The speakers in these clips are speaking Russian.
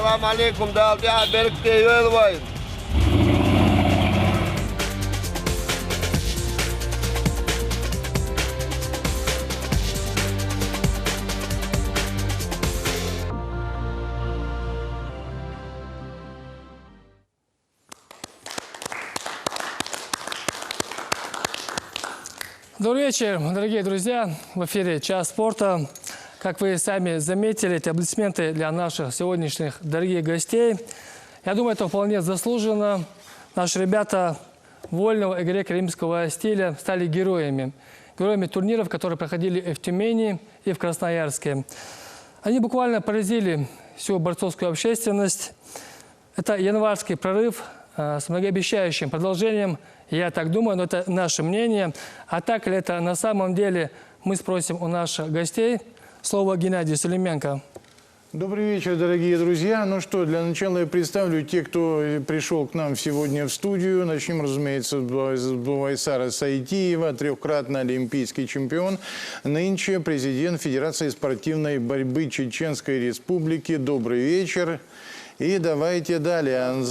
Ассаламу алейкум, далдия, беректе йолвайын. Добрый вечер, дорогие друзья. В эфире «Час спорта». Как вы сами заметили, это аплодисменты для наших сегодняшних дорогих гостей. Я думаю, это вполне заслуженно. Наши ребята вольного и греко-римского стиля стали героями. Героями турниров, которые проходили и в Тюмени, и в Красноярске. Они буквально поразили всю борцовскую общественность. Это январский прорыв с многообещающим продолжением. Я так думаю, но это наше мнение. А так ли это на самом деле, мы спросим у наших гостей. Слово Геннадию Сулейменко. Добрый вечер, дорогие друзья. Ну что, для начала я представлю тех, кто пришел к нам сегодня в студию. Начнем, разумеется, с Бувайсара Сайтиева, трехкратный олимпийский чемпион. Нынче президент Федерации спортивной борьбы Чеченской Республики. Добрый вечер. И давайте далее.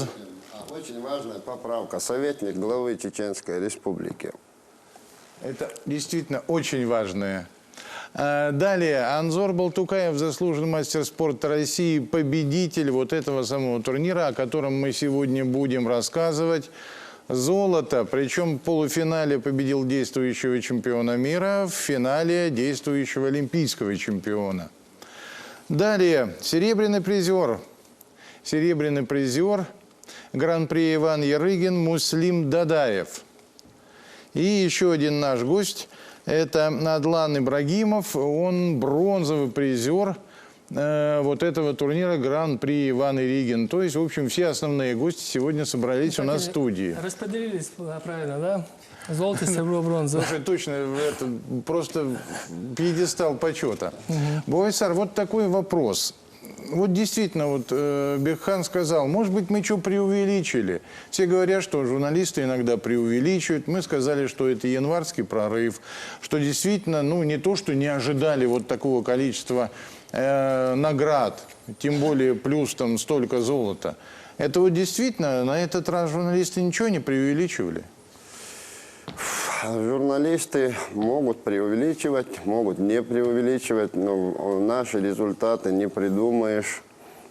Очень важная поправка. Советник главы Чеченской Республики. Это действительно очень важное. Далее. Анзор Балтукаев, заслуженный мастер спорта России, победитель вот этого самого турнира, о котором мы сегодня будем рассказывать. Золото, причем в полуфинале победил действующего чемпиона мира, в финале действующего олимпийского чемпиона. Далее. Серебряный призер. Серебряный призер. Гран-при Иван Ярыгин, Муслим Дадаев. И еще один наш гость, это Адлан Ибрагимов, он бронзовый призер вот этого турнира Гран-при Иван Ярыгин. То есть, в общем, все основные гости сегодня собрались у нас в студии. Распределились правильно, да? Золото, серебро, бронза. Слушай, точно, это просто пьедестал почета. Бувайсар, вот такой вопрос. Вот действительно, вот Бекхан сказал, может быть, мы что преувеличили. Все говорят, что журналисты иногда преувеличивают. Мы сказали, что это январский прорыв, что действительно, ну, не то, что не ожидали вот такого количества наград, тем более плюс там столько золота. Это вот действительно, на этот раз журналисты ничего не преувеличивали? Журналисты могут преувеличивать, могут не преувеличивать, но наши результаты не придумаешь.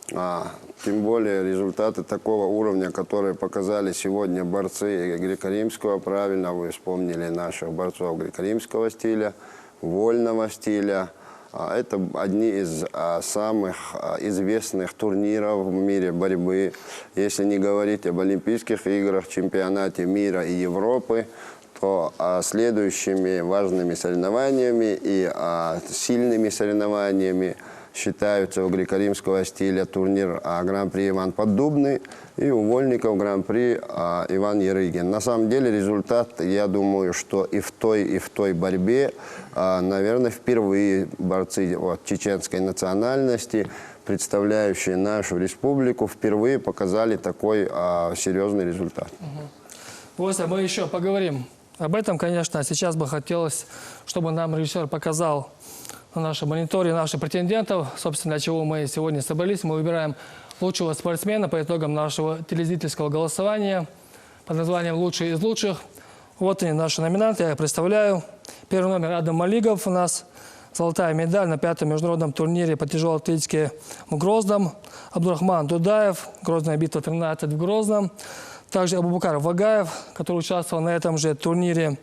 Тем более результаты такого уровня, которые показали сегодня борцы греко-римского, правильно вы вспомнили наших борцов греко-римского стиля, вольного стиля. Это одни из самых известных турниров в мире борьбы. Если не говорить об Олимпийских играх, чемпионате мира и Европы, то следующими важными соревнованиями и сильными соревнованиями считаются у греко-римского стиля турнир Гран-при Иван Поддубный и у вольников Гран-при Иван Ярыгин. На самом деле результат, я думаю, что и в той борьбе, наверное, впервые борцы чеченской национальности, представляющие нашу республику, впервые показали такой серьезный результат. Вот, мы еще поговорим об этом, конечно. Сейчас бы хотелось, чтобы нам режиссер показал на нашем мониторе наших претендентов. Собственно, для чего мы сегодня собрались. Мы выбираем лучшего спортсмена по итогам нашего телезрительского голосования под названием «Лучший из лучших». Вот они, наши номинанты. Я их представляю. Первый номер Адам Малигов у нас. Золотая медаль на 5-м международном турнире по тяжелой атлетике в Грозном. Абдурахман Дудаев. Грозная битва 13 в Грозном. Также Абубакар Вагаев, который участвовал на этом же турнире.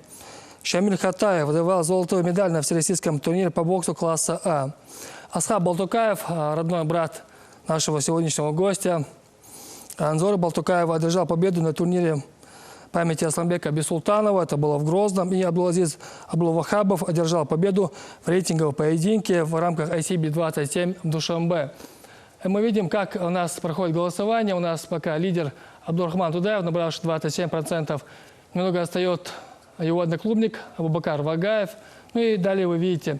Шамиль Хатаев выдавал золотую медаль на всероссийском турнире по боксу класса А. Асхаб Балтукаев, родной брат нашего сегодняшнего гостя. Анзор Балтукаев одержал победу на турнире памяти Асламбека Бисултанова. Это было в Грозном. И Абдулазиз Аблувахабов одержал победу в рейтинговом поединке в рамках ICB-27 в Душанбе. И мы видим, как у нас проходит голосование. У нас пока лидер Абдурахман Дудаев, набравший 27%. Немного отстает его одноклубник Абубакар Вагаев. Ну и далее вы видите.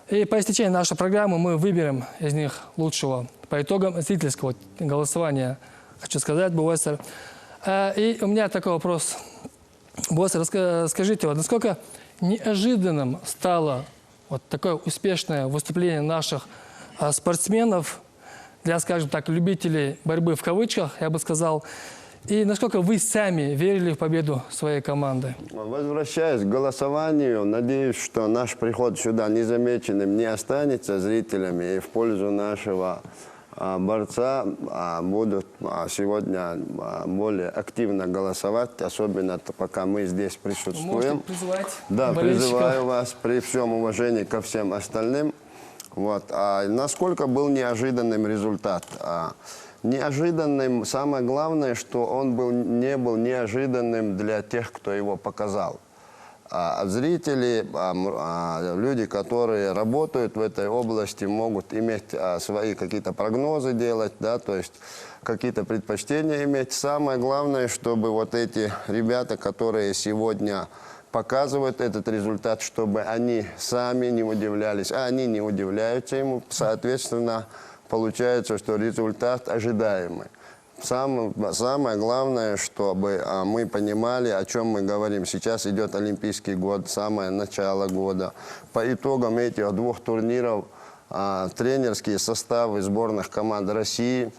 И по истечении нашей программы мы выберем из них лучшего. По итогам зрительского голосования, хочу сказать, Бувайсар. И у меня такой вопрос. Бувайсар, скажите, вот, насколько неожиданным стало вот такое успешное выступление наших спортсменов, для, скажем так, любителей борьбы в кавычках, я бы сказал. И насколько вы сами верили в победу своей команды? Возвращаясь к голосованию, надеюсь, что наш приход сюда незамеченным не останется зрителями, и в пользу нашего борца будут сегодня более активно голосовать, особенно пока мы здесь присутствуем. Можете призывать Да, болельщиков? призываю вас при всем уважении ко всем остальным. Вот. Насколько был неожиданным результат? Неожиданным, самое главное, что он не был неожиданным для тех, кто его показал. Зрители, люди, которые работают в этой области, могут иметь свои какие-то прогнозы делать, да, то есть какие-то предпочтения иметь. Самое главное, чтобы вот эти ребята, которые сегодня показывают этот результат, чтобы они сами не удивлялись, а они не удивляются ему, соответственно, получается, что результат ожидаемый. Самое главное, чтобы мы понимали, о чем мы говорим. Сейчас идет Олимпийский год, самое начало года. По итогам этих двух турниров тренерские составы сборных команд России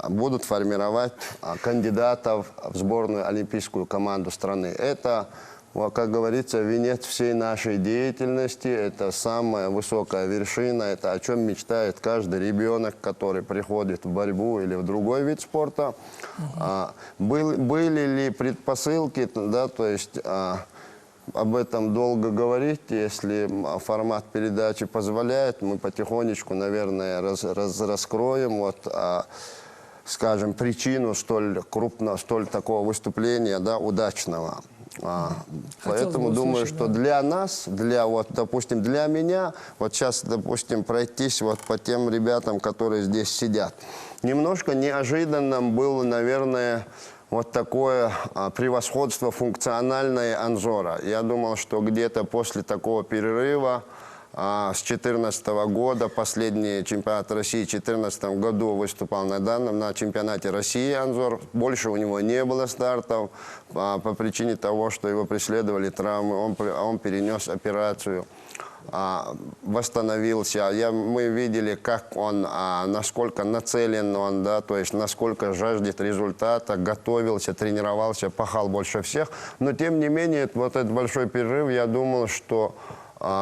будут формировать кандидатов в сборную олимпийскую команду страны. Это, как говорится, венец всей нашей деятельности, это самая высокая вершина, это о чем мечтает каждый ребенок, который приходит в борьбу или в другой вид спорта. Были ли предпосылки, да, то есть об этом долго говорить, если формат передачи позволяет, мы потихонечку, наверное, раскроем, вот, скажем, причину столь крупного, столь такого выступления, да, удачного. Поэтому думаю, что для нас, вот, допустим, для меня, вот сейчас, допустим, пройтись вот по тем ребятам, которые здесь сидят. Немножко неожиданным было, наверное, вот такое превосходство функциональное Анзора. Я думал, что где-то после такого перерыва с 2014 года, последний чемпионат России в 2014 году выступал на чемпионате России Анзор. Больше у него не было стартов по причине того, что его преследовали травмы. Он перенес операцию, восстановился. Мы видели, как он, насколько нацелен он, да, то есть насколько жаждет результата, готовился, тренировался, пахал больше всех. Но тем не менее, вот этот большой перерыв, я думал, что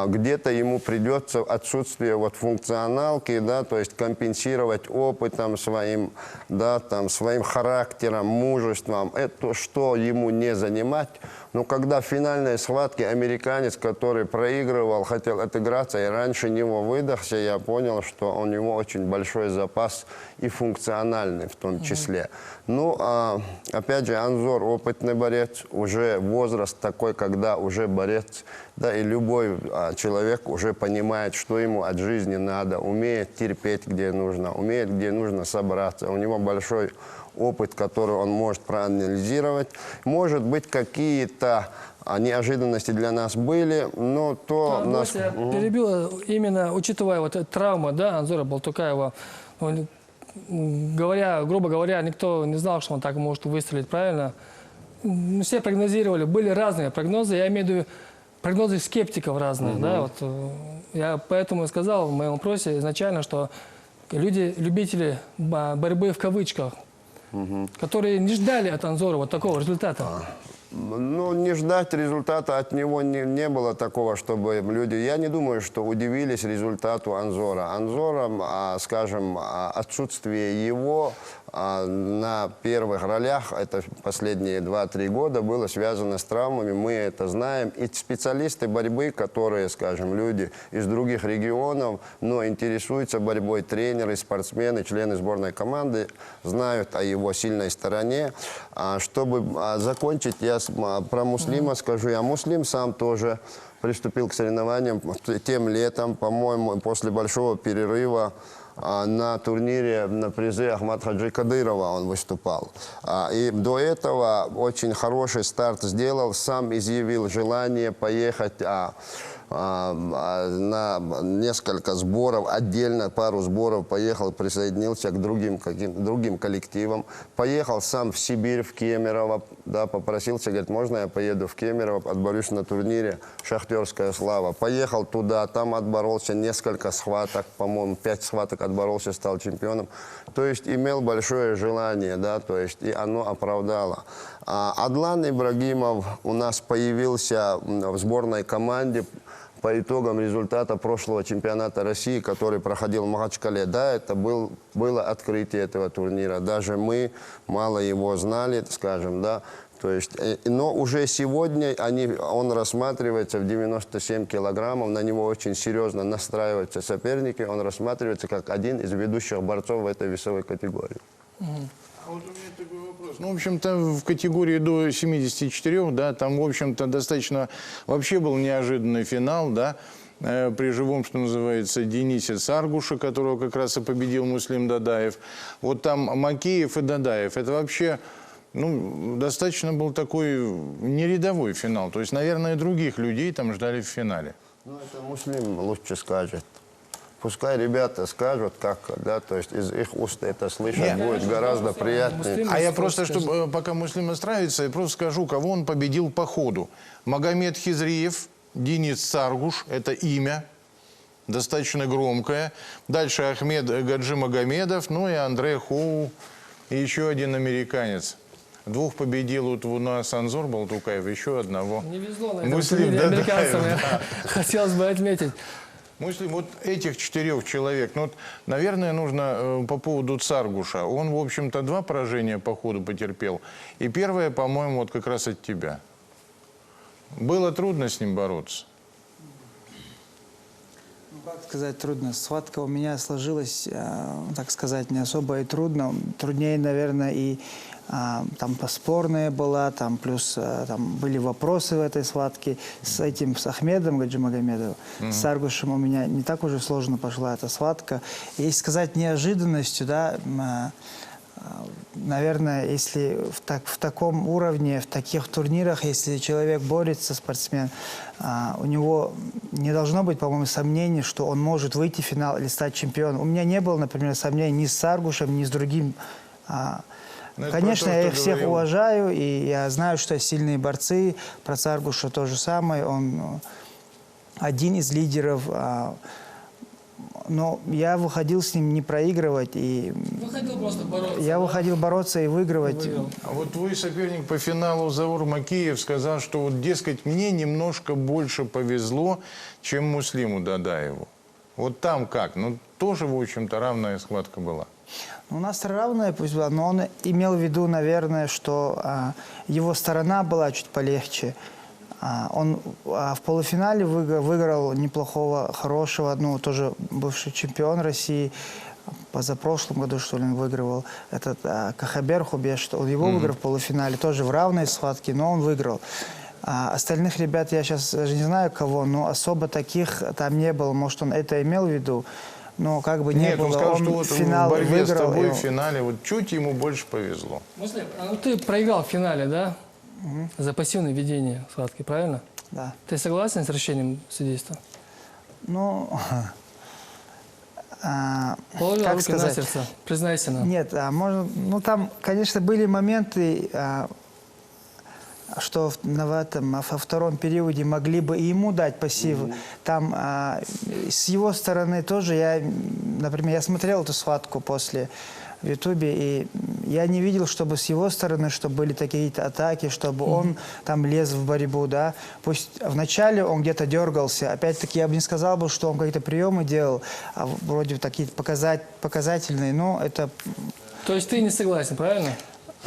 где-то ему придется отсутствие вот функционалки, да, то есть компенсировать опытом своим, да, там, своим характером, мужеством. Это что ему не занимать. Но когда в финальной схватке американец, который проигрывал, хотел отыграться и раньше него выдохся, я понял, что у него очень большой запас и функциональный в том числе. Ну, опять же, Анзор опытный борец, уже возраст такой, когда уже борец, да, и любой человек уже понимает, что ему от жизни надо, умеет терпеть, где нужно, умеет, где нужно собраться. У него большой опыт, который он может проанализировать. Может быть, какие-то неожиданности для нас были, но то... Я перебил, именно учитывая вот эту травму, да, Анзора Балтукаева, грубо говоря, никто не знал, что он так может выстрелить, правильно? Все прогнозировали, были разные прогнозы, я имею в виду прогнозы скептиков разных, да, вот. Я поэтому сказал в моем вопросе изначально, что любители борьбы в кавычках, которые не ждали от Анзора вот такого результата. Ну, не ждать результата от него не было такого, чтобы люди... Я не думаю, что удивились результату Анзора. Анзора, скажем, отсутствие его на первых ролях, это последние 2-3 года, было связано с травмами, мы это знаем. И специалисты борьбы, которые, скажем, люди из других регионов, но интересуются борьбой, тренеры, спортсмены, члены сборной команды, знают о его сильной стороне. Чтобы закончить, я про Муслима скажу. Я Муслим сам тоже приступил к соревнованиям тем летом, по-моему, после большого перерыва на турнире на призы Ахмад Хаджи Кадырова он выступал. И до этого очень хороший старт сделал, сам изъявил желание поехать на несколько сборов, отдельно пару сборов поехал, присоединился к другим коллективам. Поехал сам в Сибирь, в Кемерово, да, попросился, говорит, можно я поеду в Кемерово, отборюсь на турнире «Шахтерская слава». Поехал туда, там отборолся несколько схваток, по-моему, 5 схваток отборолся, стал чемпионом. То есть имел большое желание, да, то есть и оно оправдало. Адлан Ибрагимов у нас появился в сборной команде по итогам результата прошлого чемпионата России, который проходил в Махачкале. Да, это было открытие этого турнира. Даже мы мало его знали, скажем, да. То есть, но уже сегодня он рассматривается в 97 килограммов, на него очень серьезно настраиваются соперники, он рассматривается как один из ведущих борцов в этой весовой категории. А вот у меня такой вопрос. Ну, в общем-то, в категории до 74, да, там, в общем-то, достаточно... Вообще был неожиданный финал, да, при живом, что называется, Денисе Саргуше, которого как раз и победил Муслим Дадаев. Вот там Макеев и Дадаев. Это вообще, ну, достаточно был такой нерядовой финал. То есть, наверное, других людей там ждали в финале. Ну, это Муслим лучше скажет. Пускай ребята скажут, как, да, то есть из их уст это слышать будет гораздо приятнее. А я просто, чтобы пока Муслим настраивается, я просто скажу, кого он победил по ходу. Магомед Хизриев, Денис Саргуш, это имя, достаточно громкое. Дальше Ахмед Гаджи Магомедов, ну и Андре Хоу, и еще один американец. 2 победил вот у нас Анзор Балтукаев, еще одного. Не везло на этом Муслим турнире Дадаев, американцам, да. хотелось бы отметить. Муслим, вот этих 4 человек, ну, вот, наверное, нужно по поводу Саргуша. Он, в общем-то, 2 поражения по ходу потерпел. И первое, по-моему, вот как раз от тебя. Было трудно с ним бороться? Ну, как сказать, трудно. Схватка у меня сложилась, так сказать, не особо и трудно. Труднее, наверное, и там спорная была, там плюс там были вопросы в этой схватке с Ахмедом Гаджимагомедовым. С Саргушем у меня не так уже сложно пошла эта схватка. Если сказать неожиданностью, да, наверное, если в таком уровне, в таких турнирах, если человек борется, спортсмен, у него не должно быть, по-моему, сомнений, что он может выйти в финал или стать чемпионом. У меня не было, например, сомнений ни с Саргушем, ни с другим. Конечно, я их всех уважаю, и я знаю, что сильные борцы. Про Саргуша то же самое. Он один из лидеров. Но я выходил с ним не проигрывать. Выходил просто бороться. Я выходил бороться и выигрывать. А вот твой соперник по финалу Заур Макеев сказал, что, вот, дескать, мне немножко больше повезло, чем Муслиму Дадаеву. Вот там как? Ну, тоже, в общем-то, равная схватка была. У нас равная пусть была, но он имел в виду, наверное, что его сторона была чуть полегче. Он в полуфинале выиграл неплохого, хорошего, ну, тоже бывший чемпион России. Позапрошлом году, что ли, он выигрывал. Этот Кахабер Хубеш, он его выиграл в полуфинале, тоже в равной схватке, но он выиграл. Остальных ребят я сейчас даже не знаю кого, но особо таких там не было. Может, он это имел в виду. Но как бы не было, он сказал, что вот финал в борьбе выиграл, с тобой в финале вот чуть ему больше повезло. Муслим, ну ты проиграл в финале, да? За пассивное ведение схватки, правильно? Да. Ты согласен с решением судейства? Ну, Положил как руки сказать? на сердце, признайся нам. Нет, можно, ну там, конечно, были моменты, что во втором периоде могли бы и ему дать пассив. Там с его стороны тоже, например, я смотрел эту схватку после в Ютубе, и я не видел, чтобы с его стороны, чтобы были такие-то атаки, чтобы он там лез в борьбу, да. Пусть вначале он где-то дергался, опять-таки я бы не сказал бы, что он какие-то приемы делал, вроде такие показательные, но это... То есть ты не согласен, правильно?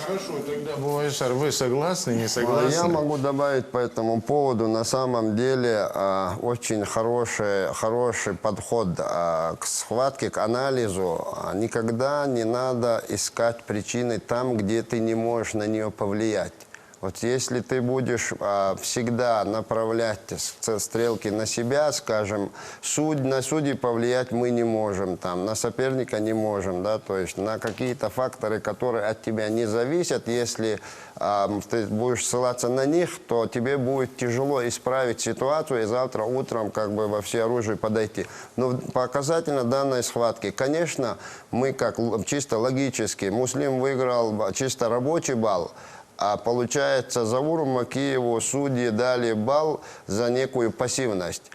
Хорошо, тогда, Бувайшар, вы согласны, не согласны? Я могу добавить по этому поводу, на самом деле, очень хороший подход к схватке, к анализу. Никогда не надо искать причины там, где ты не можешь на нее повлиять. Вот если ты будешь всегда направлять стрелки на себя, скажем, на судей повлиять мы не можем, там, на соперника не можем, да, то есть на какие-то факторы, которые от тебя не зависят, если ты будешь ссылаться на них, то тебе будет тяжело исправить ситуацию и завтра утром как бы во всеоружие подойти. Но показательно данной схватки, конечно, мы как чисто логически, Муслим выиграл чисто рабочий балл, а получается, Завуру Макееву судьи дали балл за некую пассивность.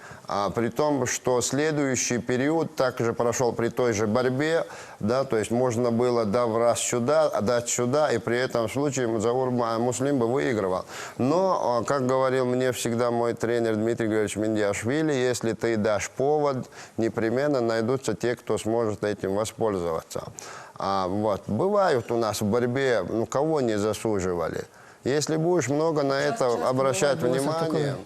При том, что следующий период также прошел при той же борьбе, да, то есть можно было дав раз сюда, дать сюда, и при этом случае Завур Муслим бы выигрывал. Но, как говорил мне всегда мой тренер Дмитрий Григорьевич Миндиашвили, если ты дашь повод, непременно найдутся те, кто сможет этим воспользоваться. Вот. Бывают у нас в борьбе, ну, кого не засуживали. Если будешь много на это обращать внимание...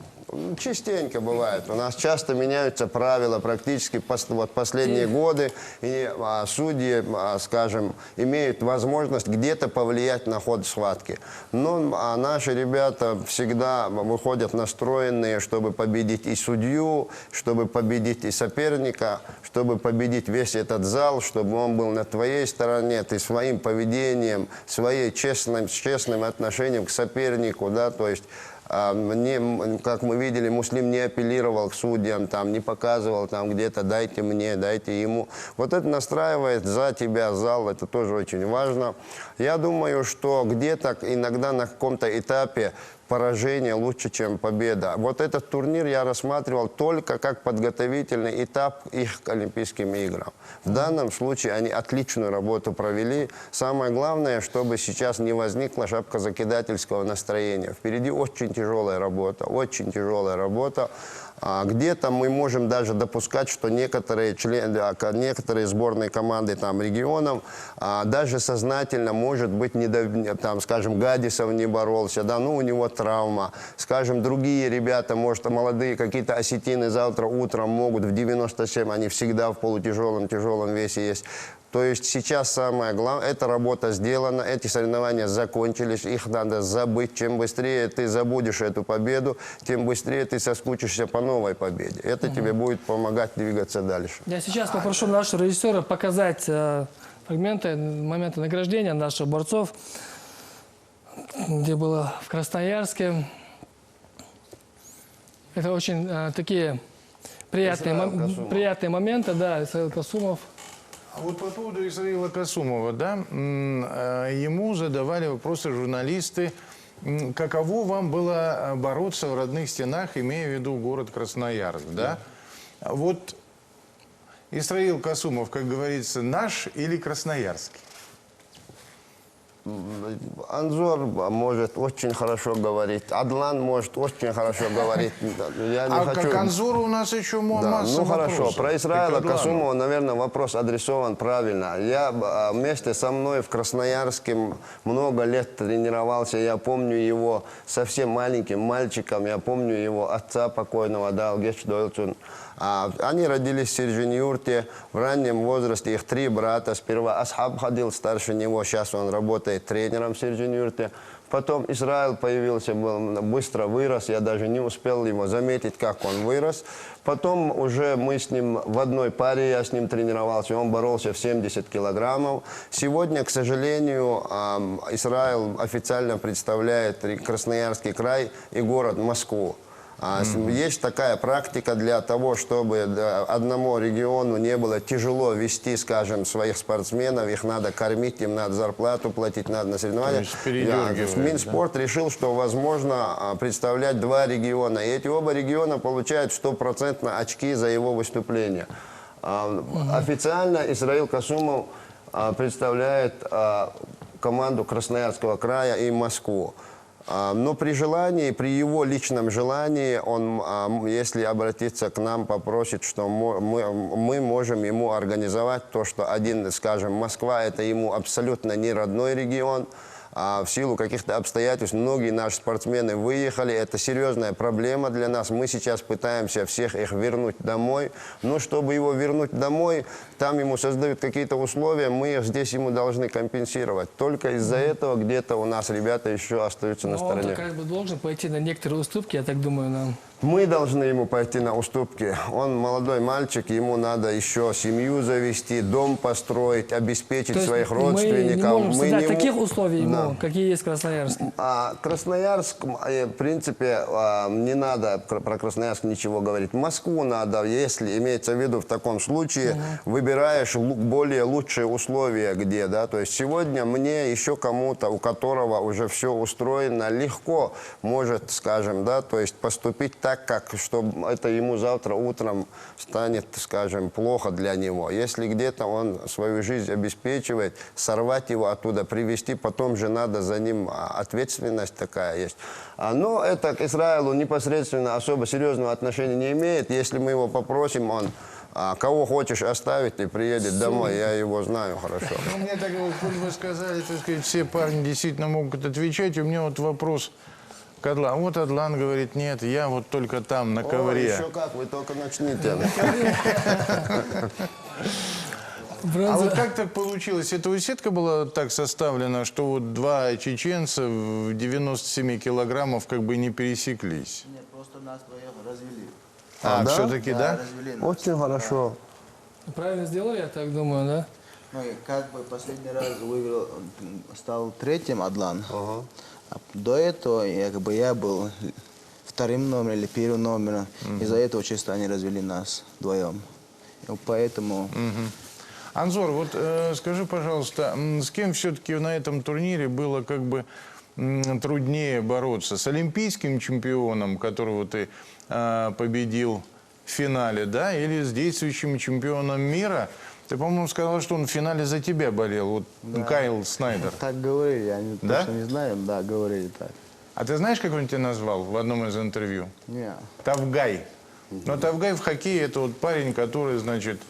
Частенько бывает. У нас часто меняются правила, практически вот последние годы. И судьи, скажем, имеют возможность где-то повлиять на ход схватки. Но наши ребята всегда выходят настроенные, чтобы победить и судью, чтобы победить и соперника, чтобы победить весь этот зал, чтобы он был на твоей стороне, ты своим поведением, своей честным отношением к сопернику, да, то есть... как мы видели, Муслим не апеллировал к судьям, там, не показывал там где-то «дайте мне, дайте ему». Вот это настраивает за тебя зал, это тоже очень важно. Я думаю, что где-то иногда на каком-то этапе поражение лучше, чем победа. Вот этот турнир я рассматривал только как подготовительный этап их к Олимпийским играм. В данном случае они отличную работу провели. Самое главное, чтобы сейчас не возникла шапкозакидательского настроения. Впереди очень тяжелая работа, очень тяжелая работа. Где-то мы можем даже допускать, что некоторые сборные команды там, регионов даже сознательно, может быть, там, скажем, Гадисов не боролся, да, ну, у него травма. Скажем, другие ребята, может, молодые какие-то осетины завтра утром могут в 97, они всегда в тяжелом весе есть. То есть сейчас самое главное, эта работа сделана, эти соревнования закончились, их надо забыть. Чем быстрее ты забудешь эту победу, тем быстрее ты соскучишься по новой победе. Это тебе будет помогать двигаться дальше. Я сейчас попрошу нашего режиссера показать фрагменты, моменты награждения наших борцов, где было в Красноярске. Это очень такие приятные моменты, да, Исраил Касумов. А вот по поводу Исраила Касумова, да, ему задавали вопросы журналисты, каково вам было бороться в родных стенах, имея в виду город Красноярск, да? Вот Исраил Касумов, как говорится, наш или красноярский? Анзор может очень хорошо говорить, Адлан может очень хорошо говорить. Я не хочу... как Анзору у нас еще масса Ну хорошо, вопросов. про Исраила Касумова, наверное, вопрос адресован правильно. Я вместе со мной в Красноярске много лет тренировался. Я помню его совсем маленьким мальчиком, я помню его отца покойного, Далгеш Дойлчун. Они родились в Сержинюрте, в раннем возрасте, их 3 брата. Сперва Асхаб ходил старше него, сейчас он работает тренером в Сержинюрте. Потом Исраил появился, быстро вырос, я даже не успел его заметить, как он вырос. Потом уже мы с ним в одной паре, я с ним тренировался, он боролся в 70 килограммов. Сегодня, к сожалению, Исраил официально представляет Красноярский край и город Москву. Есть такая практика для того, чтобы одному региону не было тяжело вести, скажем, своих спортсменов, их надо кормить, им надо зарплату платить, надо на соревнования. Минспорт решил, что возможно представлять 2 региона, и эти оба региона получают 100% очки за его выступление. Официально Исраил Касумов представляет команду Красноярского края и Москву. Но при желании, при его личном желании, он, если обратиться к нам, попросит, что мы можем ему организовать то, что один, скажем, Москва, это ему абсолютно не родной регион, в силу каких-то обстоятельств многие наши спортсмены выехали. Это серьезная проблема для нас. Мы сейчас пытаемся всех их вернуть домой. Но чтобы его вернуть домой, там ему создают какие-то условия, мы их здесь ему должны компенсировать. Только из-за этого где-то у нас ребята еще остаются на Но он стороне. как бы должен пойти на некоторые уступки, я так думаю, нам. Мы должны ему пойти на уступки. Он молодой мальчик, ему надо еще семью завести, дом построить, обеспечить То есть своих мы родственников. не можем создать не таких мо- условий ему, Да. какие есть в Красноярске. Красноярск, в принципе, не надо про Красноярск ничего говорить. Москву надо, если имеется в виду в таком случае, выбираешь более лучшие условия где, да. То есть сегодня мне еще кому-то, у которого уже все устроено, легко может, скажем, да, то есть поступить так, как, чтобы это ему завтра утром станет, скажем, плохо для него. Если где-то он свою жизнь обеспечивает, сорвать его оттуда, привести, потом же надо за ним, ответственность такая есть. Но это к Израилу непосредственно особо серьезного отношения не имеет. Если мы его попросим, он кого хочешь оставить и приедет домой, я его знаю хорошо. Ну, мне так вот, вы сказали, так сказать, все парни действительно могут отвечать. У меня вот вопрос к Адлану. Вот Адлан говорит, нет, я вот только там, на ковре. Еще как, вы только начните. А вот как так получилось? Эта сетка была так составлена, что вот два чеченца в 97 килограммов как бы не пересеклись? Нет, просто нас двоих развели. Да? все-таки, да? Развели нас. Очень хорошо. Правильно сделали, я так думаю, да? Ну и как бы последний раз выиграл, стал третьим Адлан. А до этого я был вторым номером или первым номером. Из-за этого чисто они развели нас вдвоем. И поэтому... Анзор, вот скажи, пожалуйста, с кем все-таки на этом турнире было как бы труднее бороться? С олимпийским чемпионом, которого ты победил в финале, да, или с действующим чемпионом мира? Ты, по-моему, сказал, что он в финале за тебя болел, вот Кайл Снайдер. Так говорили, они Да? точно не знаем, да, говорили так. А ты знаешь, как он тебя назвал в одном из интервью? Не. Тавгай. Но Тавгай в хоккее – это вот парень, который, значит,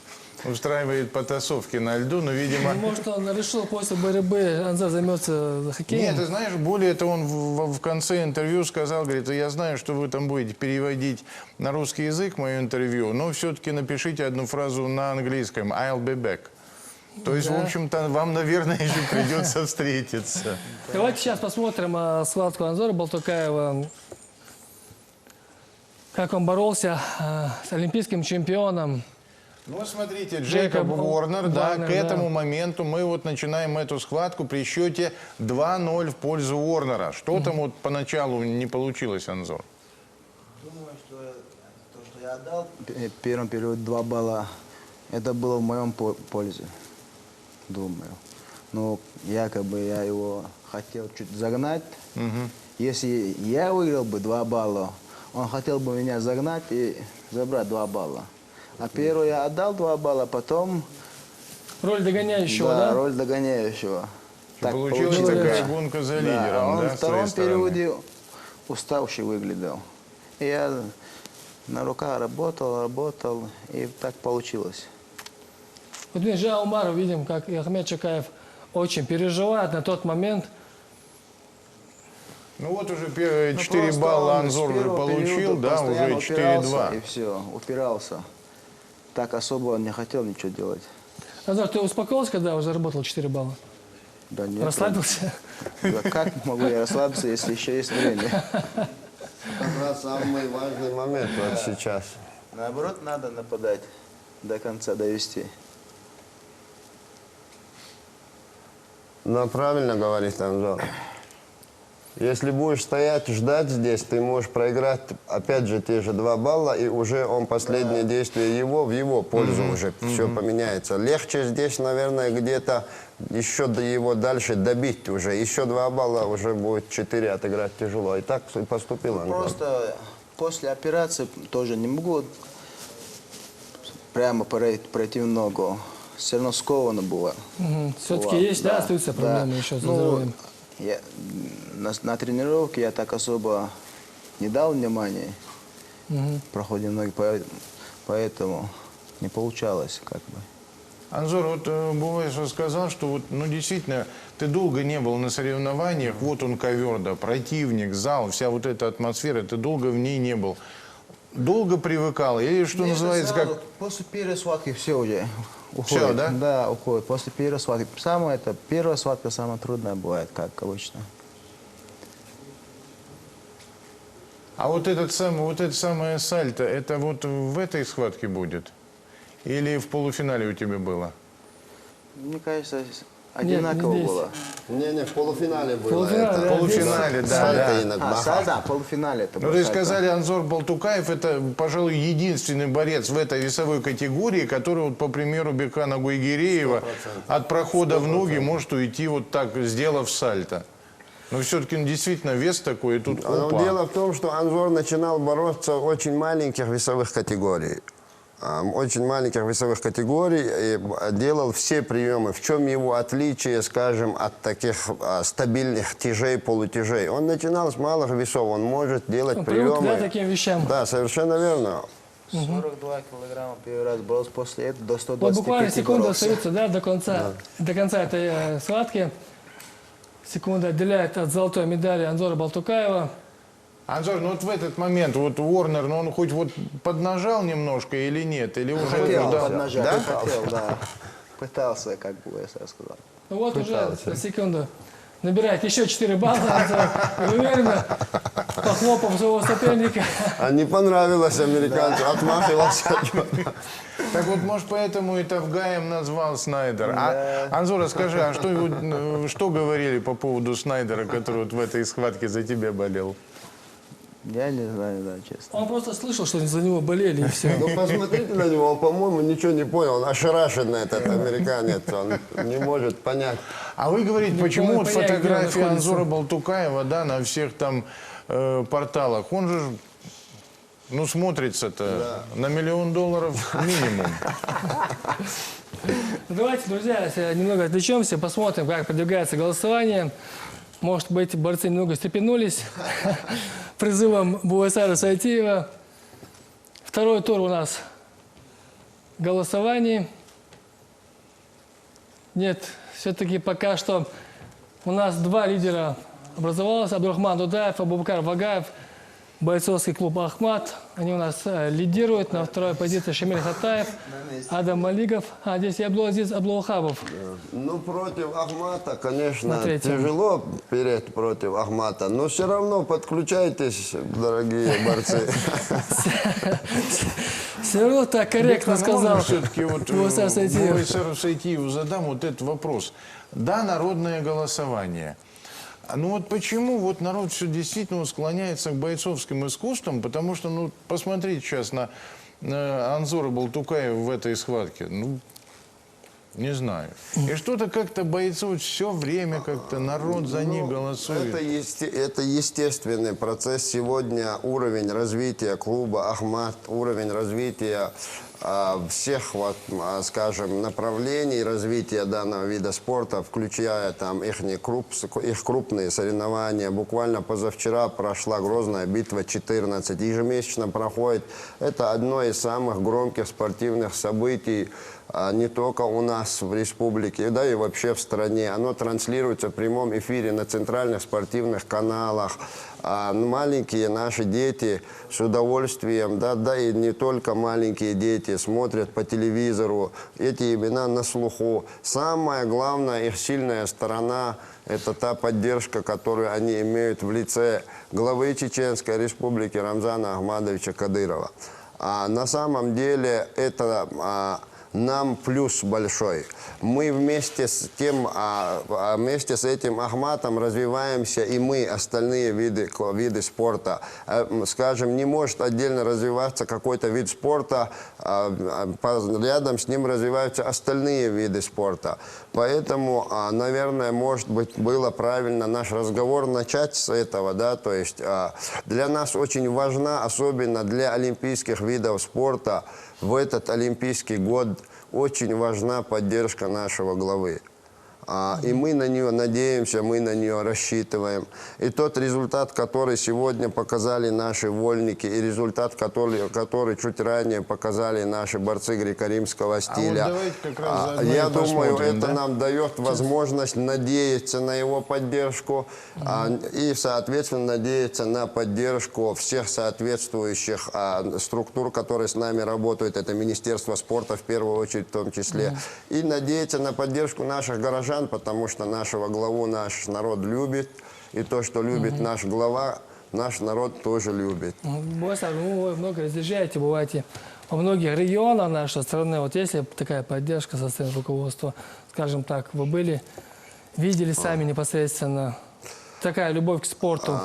устраивает потасовки на льду, но, видимо... Ну, может, он решил после борьбы Анзор займется хоккеем? Нет, ты знаешь, более того, он в конце интервью сказал, говорит, я знаю, что вы там будете переводить на русский язык мое интервью, но все-таки напишите одну фразу на английском «I'll be back». То есть, в общем-то, вам, наверное, еще придется встретиться. Давайте сейчас посмотрим схватку Анзора Балтукаева. Как он боролся с олимпийским чемпионом. Ну, смотрите, Джейкоб Уорнер, да, к этому моменту мы вот начинаем эту схватку при счете 2-0 в пользу Уорнера. Что там вот поначалу не получилось, Анзор? Думаю, что то, что я отдал в первом периоде 2 балла, это было в моем пользе, думаю. Но якобы я его хотел чуть загнать. Если я выиграл бы 2 балла, он хотел бы меня загнать и забрать 2 балла. А первый я отдал 2 балла, потом... Роль догоняющего, да? роль догоняющего. Так Получилась такая гонка за лидером, он да, в с твоей втором стороны? периоде уставший выглядел. И я на руках работал, и так получилось. Вот мы Жа Умаров видим, как и Ахмед Чакаев очень переживает на тот момент. Ну вот уже 4 просто балла он с Анзор уже первого получил, периода да, постоянно уже упирался, 4-2. И все, упирался. Так особо не хотел ничего делать. Анзор, ты успокоился, когда уже заработал 4 балла? Да нет. Расслабился? Да как могу я расслабиться, если еще есть время? Как раз самый важный момент вот сейчас. Наоборот, надо нападать до конца, довести. Но правильно говорит Анзор. Если будешь стоять, ждать здесь, ты можешь проиграть, опять же, те же 2 балла, и уже он последнее действие его в его пользу уже все поменяется. Легче здесь, наверное, где-то еще до его дальше добить уже. Еще 2 балла уже будет 4 отыграть тяжело. И так и поступил Анзор. Просто после операции тоже не могу прямо пройти в ногу. Все равно сковано было. Все-таки есть, да, остаются проблемы еще со здоровьем? Я, на тренировке я так особо не дал внимания. Проходим ноги, поэтому не получалось как бы. Анзор, вот Булаев сказал, что вот, ну, действительно, ты долго не был на соревнованиях, вот он ковер, да, противник, зал, вся вот эта атмосфера, ты долго в ней не был. Долго привыкал, или что называется, как... После первой схватки все уже уходит. Все, да? Да, уходит. После первой схватки. Первая схватка самая трудная бывает, как обычно. А вот это самое сальто, это вот в этой схватке будет? Или в полуфинале у тебя было? Мне кажется, одинаково здесь. было. Не, в полуфинале было. Полуфинале, это. да, В полуфинале, да. Сальто, в полуфинале это Ну, было. то есть сальто. сказали, Анзор Балтукаев, это, пожалуй, единственный борец в этой весовой категории, который, вот, по примеру Бекана Гуйгереева, от прохода в ноги может уйти вот так, сделав сальто. Но все-таки действительно вес такой, и тут Но опа. дело в том, что Анзор начинал бороться в очень маленьких весовых категорий. Очень маленьких весовых категорий и делал все приемы. В чем его отличие, скажем, от таких стабильных тяжей, полутяжей? Он начинал с малых весов, он может делать Он привык, приемы. да, таким вещам. Да, совершенно верно. 42 килограмма первый раз боролся, после этого до 125 Вот буквально секунда боролся. остается, да, до конца этой схватки. Секунда отделяет от золотой медали Анзора Балтукаева. Анзор, ну вот в этот момент, вот Уорнер, ну он хоть вот поднажал немножко или нет? Или уже Хотел да? поднажать, Да? хотел, да. Пытался, как бы я сказал. Ну вот уже секунду набирает еще 4 балла. Анзор уверенно, похлопав своего соперника. А не понравилось американцу, отмахивался. Так вот, может, поэтому и Тавгаем назвал Снайдер. А, Анзор, скажи, а что говорили по поводу Снайдера, который вот в этой схватке за тебя болел? Я не знаю, да, честно. Он просто слышал, что за него болели, и все. Ну, посмотрите на него, он, по-моему, ничего не понял. Он ошарашенный этот американец, он не может понять. А вы говорите, почему вот понять, где он фотография находится. Анзора Балтукаева, да, на всех там порталах, он же, ну, смотрится-то на $1 миллион минимум. Давайте, друзья, немного отвлечемся, посмотрим, как продвигается голосование. Может быть, борцы немного степенулись призывом Буасара Сайтиева. Второй тур у нас голосование. Нет, все-таки пока что у нас 2 лидера образовалось. Абдурахман Дудаев, Абубакар Вагаев, бойцовский клуб «Ахмат». Они у нас лидируют. На второй позиции Шамиль Хатаев, Адам Малигов. А здесь и Абдулазиз Аблоухабов. Ну, против Ахмата, конечно, На третьем. тяжело переть против Ахмата, но все равно подключайтесь, дорогие борцы. Все равно так корректно сказал Все-таки вот Буасар Сайтиев. Буасару Сайтиеву задам вот этот вопрос. Да, народное голосование. Ну вот почему вот народ все действительно склоняется к бойцовским искусствам? Потому что, ну, посмотрите сейчас на Анзора Балтукаева в этой схватке. Ну, не знаю. И что-то как-то бойцов все время как-то народ за них голосует. Это естественный процесс. Сегодня уровень развития клуба «Ахмат», уровень развития всех, вот, скажем, направлений развития данного вида спорта, включая там их крупные соревнования. Буквально позавчера прошла Грозная битва 14, ежемесячно проходит. Это одно из самых громких спортивных событий не только у нас в республике, да и вообще в стране. Оно транслируется в прямом эфире на центральных спортивных каналах. Маленькие наши дети с удовольствием, да и не только маленькие дети, смотрят по телевизору, эти имена на слуху. Самая главная их сильная сторона – это та поддержка, которую они имеют в лице главы Чеченской Республики Рамзана Ахмадовича Кадырова. На самом деле это нам плюс большой. Мы вместе с этим Ахматом развиваемся, и мы, остальные виды спорта. Скажем, не может отдельно развиваться какой-то вид спорта, рядом с ним развиваются остальные виды спорта. Поэтому, наверное, может быть, было правильно наш разговор начать с этого, да, то есть для нас очень важна, особенно для олимпийских видов спорта, в этот олимпийский год очень важна поддержка нашего главы. И мы на нее надеемся, мы на нее рассчитываем. И тот результат, который сегодня показали наши вольники, и результат, который чуть ранее показали наши борцы греко-римского стиля, давайте как раз заодно я и думаю, посмотрим, это да? нам дает возможность надеяться на его поддержку и, соответственно, надеяться на поддержку всех соответствующих структур, которые с нами работают. Это Министерство спорта в первую очередь в том числе. И надеяться на поддержку наших горожан, потому что нашего главу наш народ любит. И то, что любит наш глава, наш народ тоже любит. Босса, вы много разъезжаете, бываете во многих регионах нашей страны. Вот если такая поддержка со стороны руководства, скажем так, вы были, видели сами непосредственно такая любовь к спорту?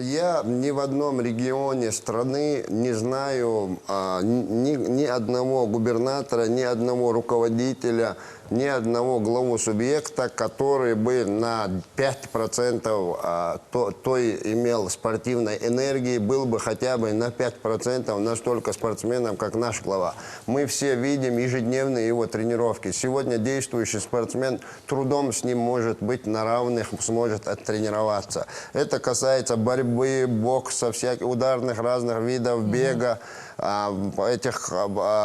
Я ни в одном регионе страны не знаю ни одного губернатора, ни одного руководителя, ни одного главу субъекта, который бы на 5% той имел спортивной энергии, был бы хотя бы на 5% настолько спортсменом, как наш глава. Мы все видим ежедневные его тренировки. Сегодня действующий спортсмен трудом с ним может быть на равных, сможет оттренироваться. Это касается борьбы, бокса, всяких ударных разных видов бега, этих,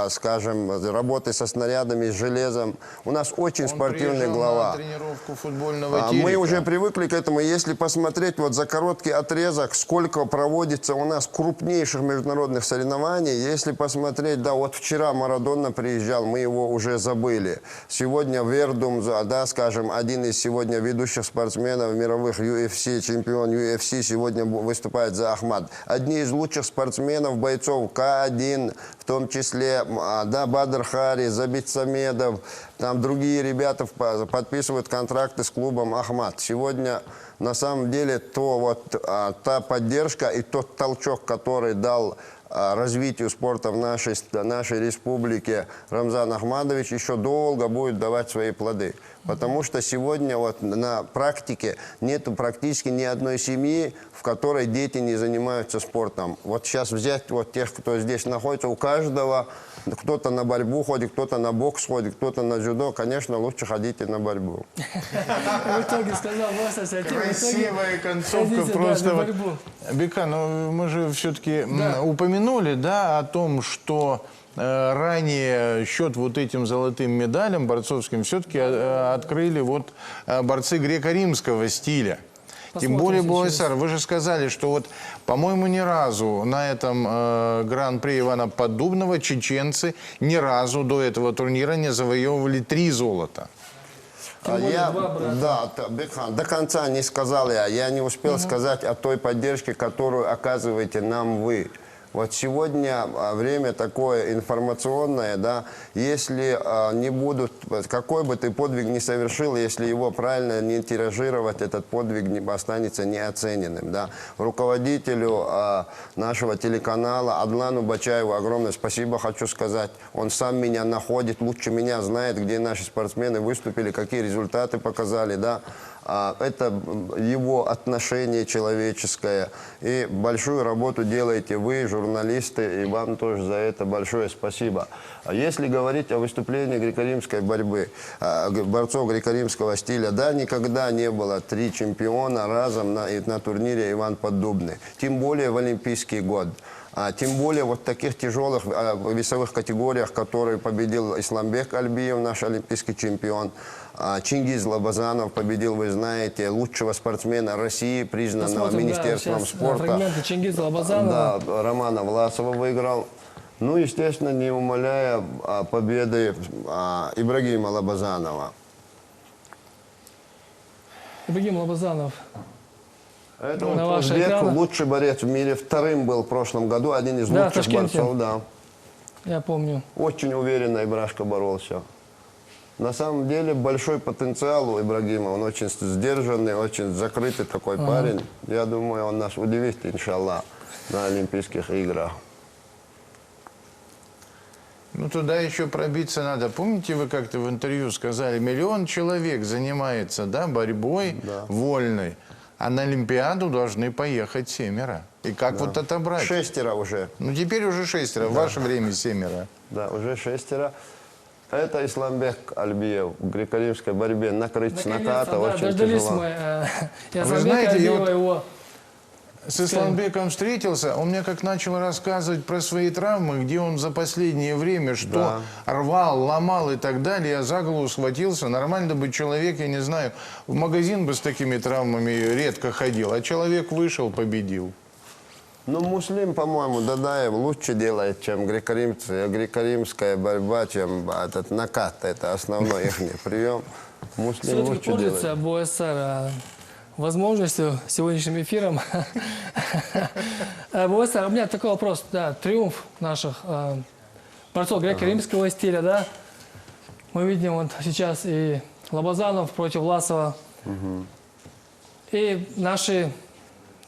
скажем, работы со снарядами, с железом. У нас очень спортивный глава. На тренировку футбольного Мы тирика. уже привыкли к этому. Если посмотреть вот за короткий отрезок, сколько проводится у нас крупнейших международных соревнований, если посмотреть, да, вот вчера Марадона приезжал, мы его уже забыли. Сегодня Вердум, да, скажем, один из сегодня ведущих спортсменов мировых UFC, чемпион UFC, сегодня выступает за Ахмад. Одни из лучших спортсменов, бойцов К1, в том числе, да, Бадр Хари, Забит Самедов, там другие ребята подписывают контракты с клубом Ахмад. Сегодня, на самом деле, та поддержка и тот толчок, который дал развитию спорта в нашей республике Рамзан Ахмадович, еще долго будет давать свои плоды. Потому что сегодня вот на практике нету практически ни одной семьи, в которой дети не занимаются спортом. Вот сейчас взять вот тех, кто здесь находится, у каждого кто-то на борьбу ходит, кто-то на бокс ходит, кто-то на дзюдо. Конечно, лучше ходите на борьбу. В итоге сказал Босса, Красивая концовка просто. Вот. Бекан, ну, мы же все-таки упомянули, да, о том, что ранее счет вот этим золотым медалям борцовским все-таки открыли вот борцы греко-римского стиля. Тем более, Булайсар, вы же сказали, что вот, по-моему, ни разу на этом гран-при Ивана Поддубного чеченцы ни разу до этого турнира не завоевывали 3 золота. Бекхан, до конца не сказал я не успел сказать о той поддержке, которую оказываете нам вы. Вот сегодня время такое информационное, да, если не будут, какой бы ты подвиг ни совершил, если его правильно не тиражировать, этот подвиг останется неоцененным, да. Руководителю нашего телеканала Адлану Бачаеву огромное спасибо хочу сказать. Он сам меня находит, лучше меня знает, где наши спортсмены выступили, какие результаты показали, да. Это его отношение человеческое. И большую работу делаете вы, журналисты, и вам тоже за это большое спасибо. Если говорить о выступлении греко-римской борьбы, борцов греко-римского стиля, да, никогда не было 3 чемпиона разом на турнире Иван Поддубный. Тем более в Олимпийский год. Тем более вот в таких тяжелых весовых категориях, которые победил Исламбек Альбиев, наш олимпийский чемпион. Чингиз Лабазанов победил, вы знаете, лучшего спортсмена России, признанного Министерством спорта. Фрагменты Чингиза Лабазанова. Да, Романа Власова выиграл. Ну, естественно, не умаляя победы Ибрагима Лабазанова. Ибрагим Лабазанов. Это Узбек, лучший борец в мире. 2-м был в прошлом году, один из лучших борцов. Да. Я помню. Очень уверенно Ибрашка боролся. На самом деле большой потенциал у Ибрагима. Он очень сдержанный, очень закрытый такой парень. Я думаю, он нас удивит, иншаллах, на Олимпийских играх. Ну, туда еще пробиться надо. Помните, вы как-то в интервью сказали, 1 миллион человек занимается, да, борьбой вольной, а на Олимпиаду должны поехать 7. И как вот отобрать? 6 уже. Ну, теперь уже 6, в ваше время 7. Да, уже 6. Это Исламбек Альбиев в греко-римской борьбе. Накрыть с Наконец-то, наката да, очень дождались тяжело. мы Вы знаете, я вот его. с Исламбеком встретился, он мне как начал рассказывать про свои травмы, где он за последнее время что рвал, ломал и так далее. Я за голову схватился. Нормально бы человек, я не знаю, в магазин бы с такими травмами редко ходил, а человек вышел, победил. Ну, Муслим, по-моему, Дадаев лучше делает, чем греко-римцы. Греко-римская борьба, чем этот накат. Это основной их прием. Муслим Все-таки лучше пользуется делает. БСР возможностью, сегодняшним эфиром. БСР, у меня такой вопрос. Да, триумф наших борцов греко-римского стиля, да? Мы видим вот сейчас и Лобазанов против Власова. И наши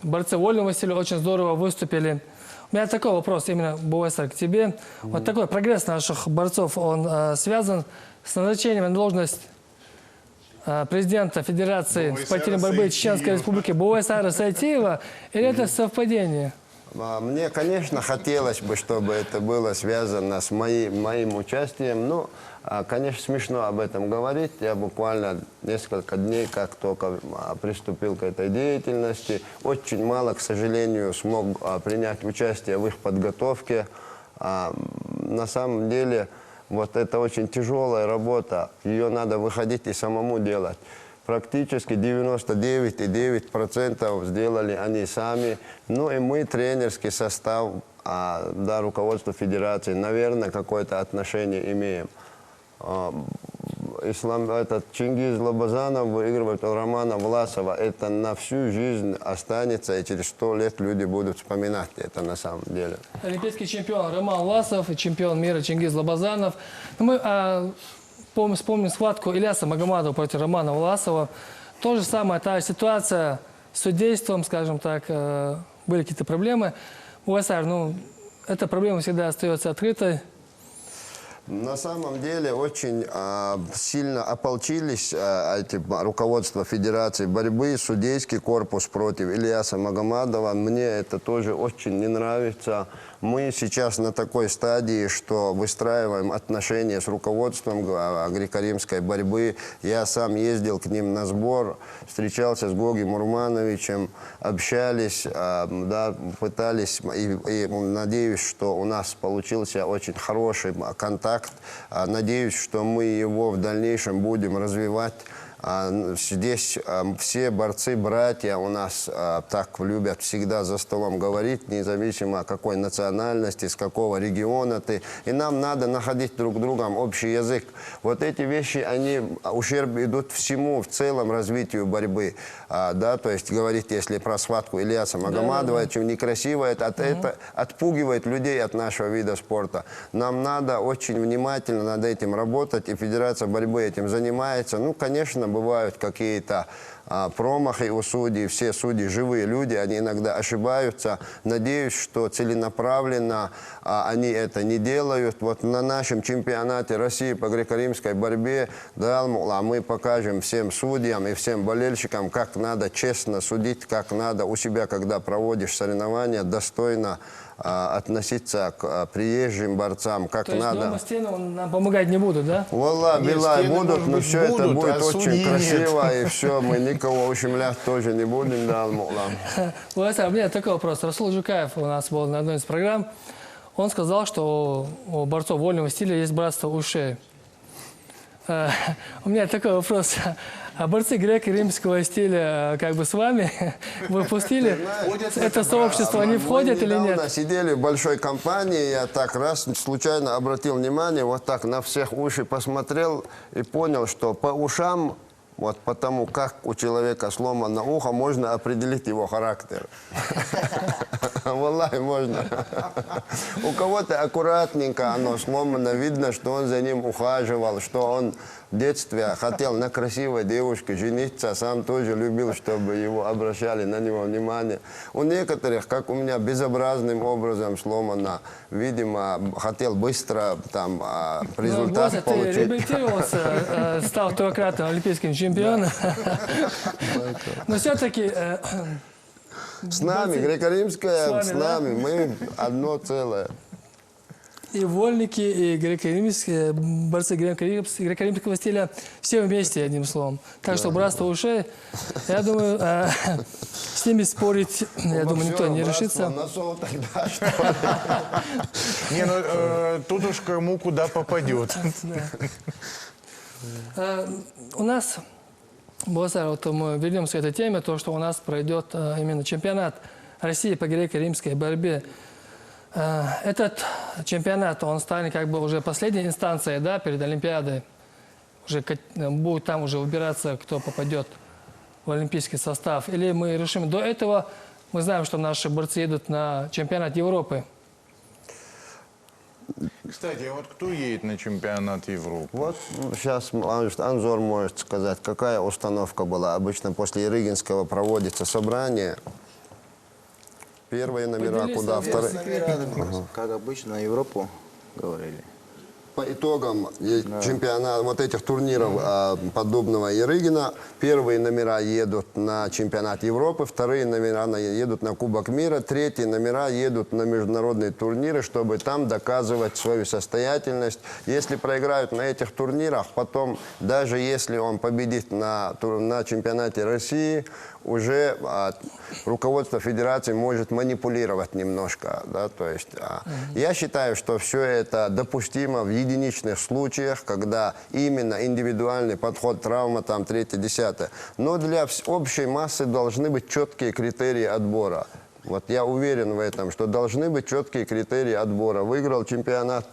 борцы вольного стиля очень здорово выступили. У меня такой вопрос именно, БСР, к тебе. Вот такой прогресс наших борцов, он связан с назначением на должность президента Федерации спортивной борьбы Чеченской Республики БСР Сайтиева, или это совпадение? Мне, конечно, хотелось бы, чтобы это было связано с моим участием. Но, конечно, смешно об этом говорить. Я буквально несколько дней, как только приступил к этой деятельности, очень мало, к сожалению, смог принять участие в их подготовке. На самом деле, вот это очень тяжелая работа. Ее надо выходить и самому делать. Практически 99,9% сделали они сами. Ну и мы, тренерский состав, да, руководство федерации, наверное, какое-то отношение имеем. Этот Чингиз Лобазанов выигрывает у Романа Власова. Это на всю жизнь останется, и через 100 лет люди будут вспоминать это на самом деле. Олимпийский чемпион Роман Власов и чемпион мира Чингиз Лобазанов. Мы вспомним схватку Ильяса Магомадова против Романа Власова. То же самое, та ситуация с судейством, скажем так, были какие-то проблемы. УСР, ну, эта проблема всегда остается открытой. На самом деле очень сильно ополчились эти руководство Федерации борьбы, судейский корпус против Ильяса Магомадова. Мне это тоже очень не нравится. Мы сейчас на такой стадии, что выстраиваем отношения с руководством греко-римской борьбы. Я сам ездил к ним на сбор, встречался с Гоги Мурмановичем, общались, да, пытались, и надеюсь, что у нас получился очень хороший контакт. Надеюсь, что мы его в дальнейшем будем развивать. Здесь все борцы-братья у нас так любят всегда за столом говорить, независимо какой национальности, с какого региона ты. И нам надо находить друг другом общий язык. Вот эти вещи, они ущерб идут всему, в целом развитию борьбы. Да, то есть говорить, если про схватку Ильяса Магомадова, чем некрасиво, это отпугивает людей от нашего вида спорта. Нам надо очень внимательно над этим работать, и Федерация борьбы этим занимается. Ну, конечно, бывают какие-то промахи у судей. Все судьи живые люди, они иногда ошибаются. Надеюсь, что целенаправленно они это не делают. Вот на нашем чемпионате России по греко-римской борьбе, да, мы покажем всем судьям и всем болельщикам, как надо честно судить, как надо у себя, когда проводишь соревнования, достойно относиться к приезжим борцам, как То есть надо. дома стены нам помогать не будут, да? Валла, Билай стены, будут, может но быть, все это будут, будет а очень судьи красиво, и все, мы никого ущемлять тоже не будем, да, Алмулам. У меня такой вопрос. Расул Жукаев у нас был на одной из программ. Он сказал, что у борцов вольного стиля есть братство ушей. У меня такой вопрос. А борцы греко-римского стиля как бы с вами вы пустили? Это сообщество не входит или недавно нет? сидели в большой компании, я так раз случайно обратил внимание, вот так на всех уши посмотрел и понял, что по ушам, вот потому как у человека сломано ухо, можно определить его характер. Валлахи, можно. У кого-то аккуратненько оно сломано, видно, что он за ним ухаживал, что он в детстве хотел на красивой девушке жениться, сам тоже любил, чтобы его обращали на него внимание. У некоторых, как у меня, безобразным образом сломано, видимо, хотел быстро там результат Ты получить. реабилитировался, стал трехкратным олимпийским чемпионом. Но все-таки... С нами, греко-римская, С вами, с да? нами, мы одно целое. и вольники, и греко-римские, борцы греко-римского стиля, все вместе, одним словом. Так что братство ушей, я думаю, с ними спорить, я думаю, никто не решится. Насол тогда, что ли? Не, ну тут уж кому куда попадет. У нас, Босар, вот мы вернемся к этой теме, то, что у нас пройдет именно чемпионат России по греко-римской борьбе. Этот чемпионат, он станет как бы уже последней инстанцией, да, перед Олимпиадой. Уже будет там уже выбираться, кто попадет в олимпийский состав. Или мы решим до этого, мы знаем, что наши борцы едут на чемпионат Европы. Кстати, а вот кто едет на чемпионат Европы? Вот сейчас Анзор может сказать, какая установка была. Обычно после Ирыгинского проводится собрание. Первые номера Поделись, куда, вторые. Как обычно, на Европу говорили. По итогам чемпионата, вот этих турниров подобного Ирыгина, первые номера едут на чемпионат Европы, вторые номера едут на Кубок мира, третьи номера едут на международные турниры, чтобы там доказывать свою состоятельность. Если проиграют на этих турнирах, потом, даже если он победит на чемпионате России, уже руководство федерации может манипулировать немножко. Да? То есть, я считаю, что все это допустимо в единичных случаях, когда именно индивидуальный подход, травма, там, 3-10. Но для общей массы должны быть четкие критерии отбора. Вот я уверен в этом, что должны быть четкие критерии отбора. Выиграл чемпионат,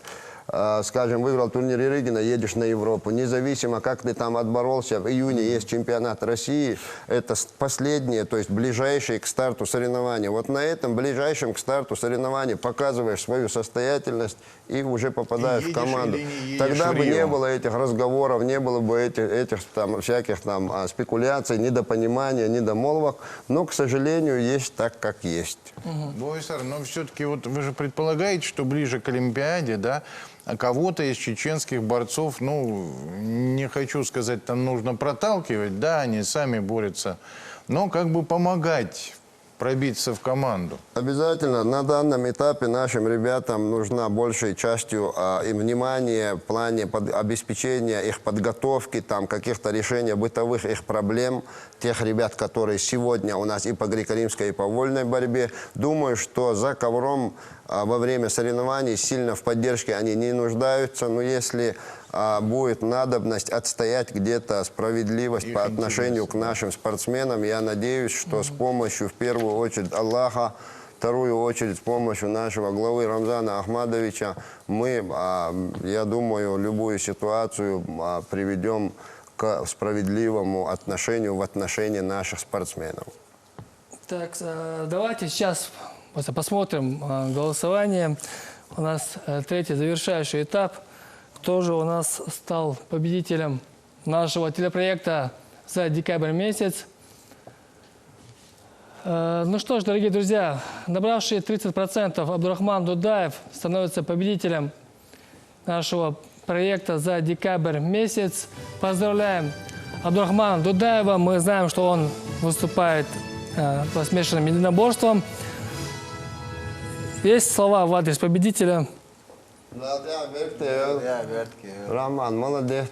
скажем, выиграл турнир Ирыгина, едешь на Европу. Независимо, как ты там отборолся, в июне есть чемпионат России. Это последнее, то есть ближайшие к старту соревнования. Вот на этом ближайшем к старту соревнования показываешь свою состоятельность и уже попадаешь в команду. Тогда бы не было этих разговоров, не было бы этих там, всяких там спекуляций, недопонимания, недомолвок. Но, к сожалению, есть так, как есть. Бойсар, но все-таки вот вы же предполагаете, что ближе к Олимпиаде, да, а кого-то из чеченских борцов, ну, не хочу сказать, там нужно проталкивать, да, они сами борются, но как бы помогать пробиться в команду. Обязательно на данном этапе нашим ребятам нужна большей частью и внимание в плане обеспечения их подготовки, там каких-то решения бытовых их проблем, тех ребят, которые сегодня у нас и по греко-римской, и по вольной борьбе. Думаю, что за ковром во время соревнований сильно в поддержке они не нуждаются, но если будет надобность отстоять где-то справедливость по отношению к нашим спортсменам, я надеюсь, что с помощью, в первую очередь, Аллаха, вторую очередь, с помощью нашего главы Рамзана Ахмадовича, мы, я думаю, любую ситуацию приведем к справедливому отношению в отношении наших спортсменов. Так, давайте сейчас посмотрим голосование. У нас третий завершающий этап. Кто же у нас стал победителем нашего телепроекта за декабрь месяц? Ну что ж, дорогие друзья, набравший 30%, Абдурахман Дудаев становится победителем нашего проекта за декабрь месяц. Поздравляем Абдурахмана Дудаева. Мы знаем, что он выступает по смешанным единоборствам. Есть слова в адрес победителя? Роман, молодец.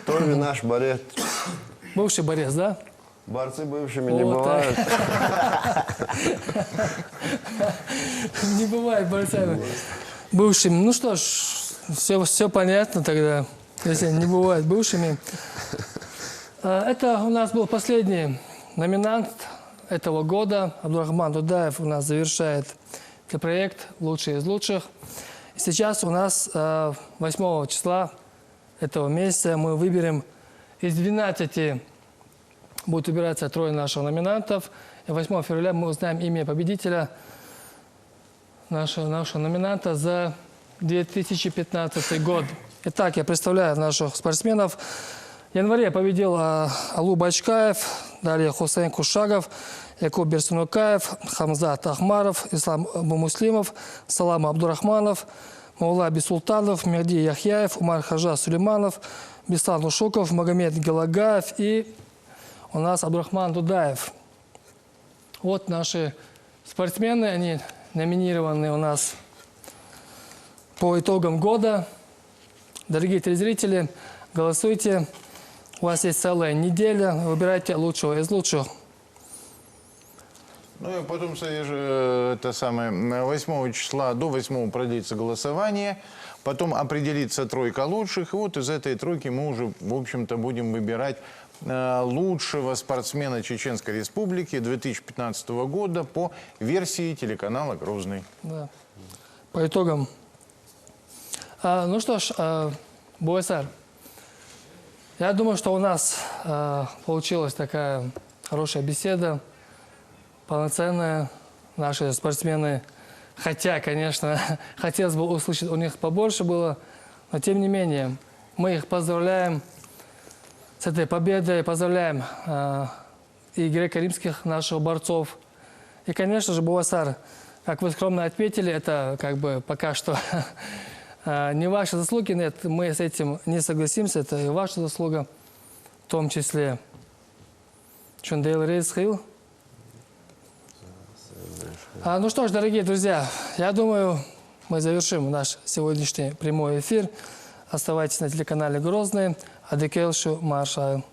Тоже наш борец. Бывший борец, да? Борцы бывшими не Вот бывают. Не бывает борцами бывшими. Ну что ж, все понятно тогда, если не бывает бывшими. Это у нас был последний номинант этого года. Абдурахман Дудаев у нас завершает проект «Лучшие из лучших». Сейчас у нас 8 числа этого месяца мы выберем из 12, будет выбираться трое наших номинантов. И 8 февраля мы узнаем имя победителя нашего номинанта за 2015 год. Итак, я представляю наших спортсменов. В январе победил Алу Бачкаев, далее Хусейн Кушагов, Якуб Берсунукаев, Хамзат Ахмаров, Ислам Абумуслимов, Салам Абдурахманов, Маула Бисултанов, Мехди Яхьяев, Умар Хажа Сулейманов, Беслан Ушуков, Магомед Гелагаев и у нас Абдурахман Дудаев. Вот наши спортсмены, они номинированы у нас по итогам года. Дорогие телезрители, голосуйте. У вас есть целая неделя. Выбирайте лучшего из лучших. Ну и потом, это самое, 8 числа, до 8 продлится голосование, потом определится тройка лучших, и вот из этой тройки мы уже, в общем-то, будем выбирать лучшего спортсмена Чеченской Республики 2015 года по версии телеканала «Грозный». Да. По итогам. Ну что ж, Буайсар, я думаю, что у нас получилась такая хорошая беседа, полноценная. Наши спортсмены, хотя, конечно, хотелось бы услышать у них побольше было, но тем не менее, мы их поздравляем с этой победой, поздравляем и греко-римских наших борцов. И, конечно же, Буайсар, как вы скромно отметили, это как бы пока что не ваши заслуги, нет, мы с этим не согласимся, это и ваша заслуга, в том числе. Чундейл Рейсхил. Ну что ж, дорогие друзья, я думаю, мы завершим наш сегодняшний прямой эфир. Оставайтесь на телеканале «Грозный». Адекелшу Маршал.